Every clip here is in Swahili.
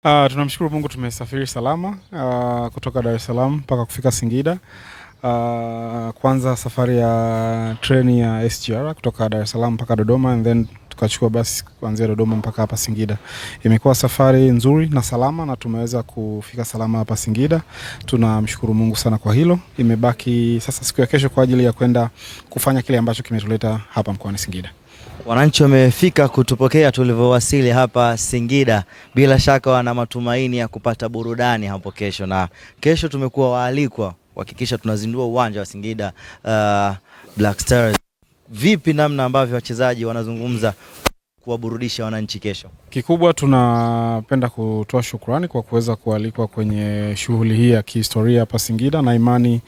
Tunamshukuru Mungu tumesafiri salama kutoka Dar es Salaam mpaka kufika Singida. Kwanza safari ya treni ya SGR kutoka Dar es Salaam mpaka Dodoma, and then tukachukua basi kuanzia Dodoma mpaka hapa Singida. Imekuwa safari nzuri na salama na tumeweza kufika salama hapa Singida. Tunamshukuru Mungu sana kwa hilo. Imebaki sasa siku ya kesho kwa ajili ya kwenda kufanya kile ambacho kimetuleta hapa mkoani Singida. Wananchi wamefika kutupokea tulivyowasili hapa Singida. Bila shaka wana matumaini ya kupata burudani hapo kesho, na kesho tumekuwa waalikwa kuhakikisha tunazindua uwanja wa Singida Black Stars. Vipi namna ambavyo wachezaji wanazungumza kuwaburudisha wananchi kesho? Kikubwa tunapenda kutoa shukrani kwa kuweza kualikwa kwenye shughuli hii ya kihistoria hapa Singida, na imani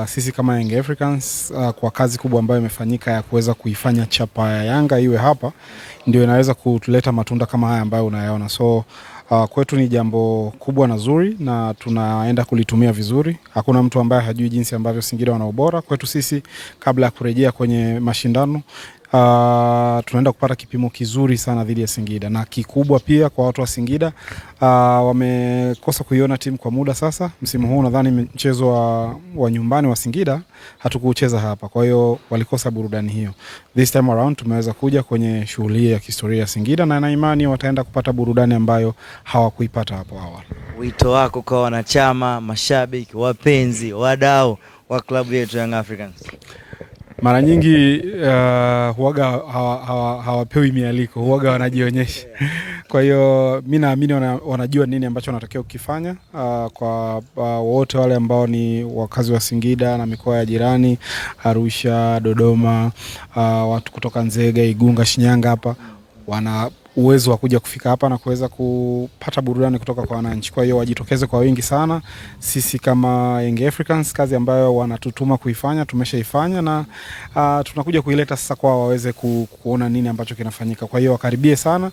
sisi kama Young Africans kwa kazi kubwa ambayo imefanyika ya kuweza kuifanya chapa ya Yanga iwe hapa, ndio inaweza kutuleta matunda kama haya ambayo unayaona. So kwetu ni jambo kubwa na zuri na tunaenda kulitumia vizuri. Hakuna mtu ambaye hajui jinsi ambavyo Singida wana ubora. Kwetu sisi kabla ya kurejea kwenye mashindano tunaenda kupata kipimo kizuri sana dhidi ya Singida, na kikubwa pia kwa watu wa Singida wamekosa kuiona timu kwa muda sasa. Msimu huu nadhani mchezo wa nyumbani wa Singida hatukucheza hapa, kwa hiyo walikosa burudani hiyo. This time around tumeweza kuja kwenye shughuli ya kihistoria ya Singida, na imani wataenda kupata burudani ambayo hawakuipata hapo awali. Wito wako kwa wanachama, mashabiki, wapenzi, wadau wa klabu yetu Young Africans? Mara nyingi huaga hawapewi mialiko, huaga wanajionyesha. Kwa hiyo mimi naamini wanajua nini ambacho wanatakiwa kukifanya. Kwa wote wale ambao ni wakazi wa Singida na mikoa ya jirani, Arusha, Dodoma, watu kutoka Nzega, Igunga, Shinyanga, hapa wana uwezo wa kuja kufika hapa na kuweza kupata burudani kutoka kwa wananchi. Kwa hiyo wajitokeze kwa wingi sana. Sisi kama Young Africans, kazi ambayo wanatutuma kuifanya tumeshaifanya, na tunakuja kuileta sasa kwa waweze kuona nini ambacho kinafanyika. Kwa hiyo wakaribie sana.